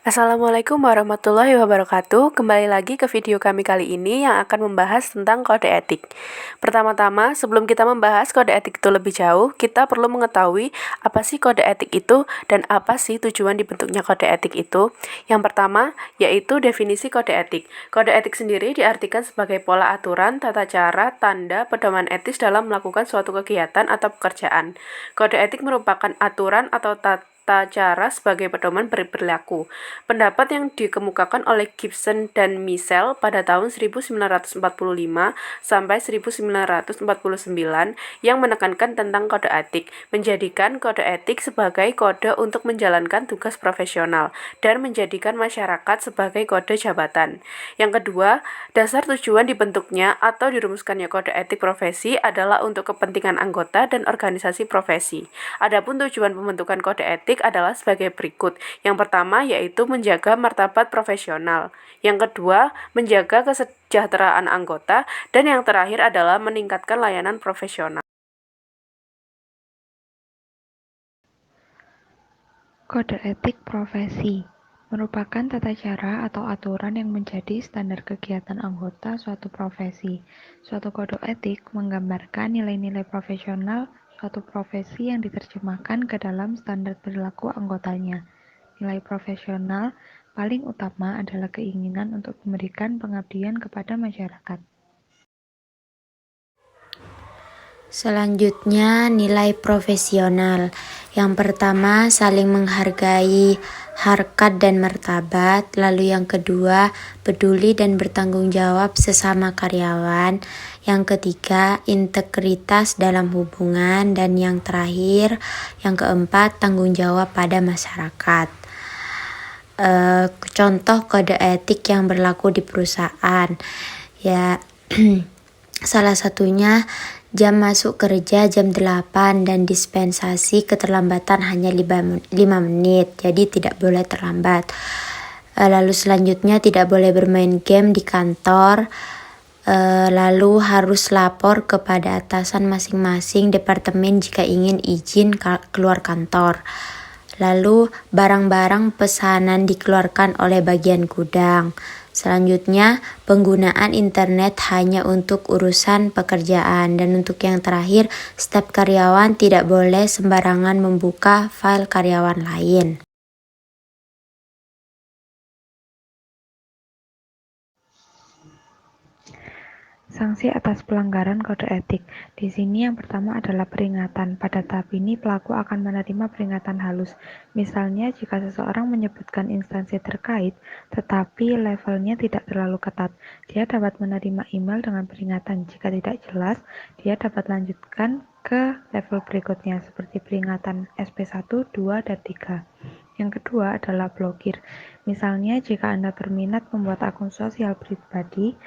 Assalamualaikum warahmatullahi wabarakatuh. Kembali lagi ke video kami kali ini yang akan membahas tentang kode etik. Pertama-tama, sebelum kita membahas kode etik itu lebih jauh, kita perlu mengetahui apa sih kode etik itu dan apa sih tujuan dibentuknya kode etik itu. Yang pertama, yaitu definisi kode etik. Kode etik sendiri diartikan sebagai pola aturan, tata cara, tanda, pedoman etis dalam melakukan suatu kegiatan atau pekerjaan. Kode etik merupakan aturan atau tata cara sebagai pedoman berperilaku. Pendapat yang dikemukakan oleh Gibson dan Michel pada tahun 1945 sampai 1949 yang menekankan tentang kode etik, menjadikan kode etik sebagai kode untuk menjalankan tugas profesional dan menjadikan masyarakat sebagai kode jabatan. Yang kedua, dasar tujuan dibentuknya atau dirumuskannya kode etik profesi adalah untuk kepentingan anggota dan organisasi profesi. Adapun tujuan pembentukan kode etik adalah sebagai berikut. Yang pertama yaitu menjaga martabat profesional. Yang kedua, menjaga kesejahteraan anggota. Dan yang terakhir adalah meningkatkan layanan profesional. Kode etik profesi merupakan tata cara atau aturan yang menjadi standar kegiatan anggota suatu profesi. Suatu kode etik menggambarkan nilai-nilai profesional suatu profesi yang diterjemahkan ke dalam standar perilaku anggotanya. Nilai profesional paling utama adalah keinginan untuk memberikan pengabdian kepada masyarakat. Selanjutnya, nilai profesional. Yang pertama, saling menghargai harkat dan martabat. Lalu yang kedua, peduli dan bertanggung jawab sesama karyawan. Yang ketiga, integritas dalam hubungan. Dan yang terakhir, yang keempat, tanggung jawab pada masyarakat. Contoh kode etik yang berlaku di perusahaan. Ya, salah satunya jam masuk kerja jam 8 dan dispensasi keterlambatan hanya 5 menit, jadi tidak boleh terlambat. Lalu selanjutnya tidak boleh bermain game di kantor. Lalu harus lapor kepada atasan masing-masing departemen jika ingin izin keluar kantor. Lalu barang-barang pesanan dikeluarkan oleh bagian gudang. Selanjutnya, penggunaan internet hanya untuk urusan pekerjaan. Dan untuk yang terakhir, staf karyawan tidak boleh sembarangan membuka file karyawan lain. Sanksi atas pelanggaran kode etik. Di sini yang pertama adalah peringatan. Pada tahap ini pelaku akan menerima peringatan halus. Misalnya jika seseorang menyebutkan instansi terkait, tetapi levelnya tidak terlalu ketat, dia dapat menerima email dengan peringatan. Jika tidak jelas, dia dapat lanjutkan ke level berikutnya seperti peringatan SP1, 2, dan 3. Yang kedua adalah blokir. Misalnya jika Anda berminat membuat akun sosial pribadi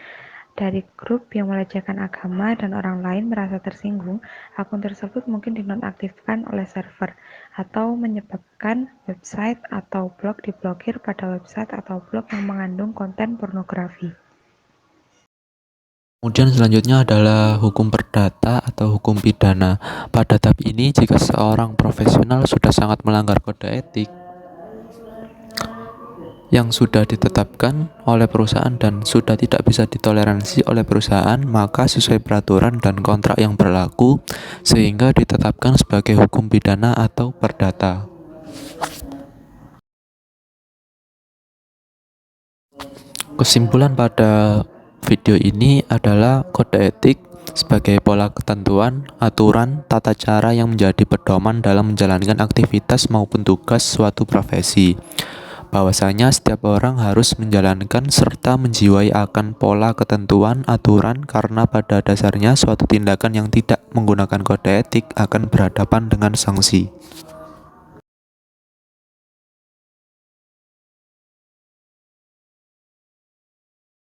dari grup yang melecehkan agama dan orang lain merasa tersinggung, akun tersebut mungkin dinonaktifkan oleh server atau menyebabkan website atau blog diblokir pada website atau blog yang mengandung konten pornografi. Kemudian selanjutnya adalah hukum perdata atau hukum pidana. Pada tahap ini, jika seorang profesional sudah sangat melanggar kode etik yang sudah ditetapkan oleh perusahaan dan sudah tidak bisa ditoleransi oleh perusahaan, maka sesuai peraturan dan kontrak yang berlaku sehingga ditetapkan sebagai hukum pidana atau perdata. Kesimpulan pada video ini adalah kode etik sebagai pola ketentuan, aturan, tata cara yang menjadi pedoman dalam menjalankan aktivitas maupun tugas suatu profesi. Bahwasanya setiap orang harus menjalankan serta menjiwai akan pola ketentuan, aturan, karena pada dasarnya suatu tindakan yang tidak menggunakan kode etik akan berhadapan dengan sanksi.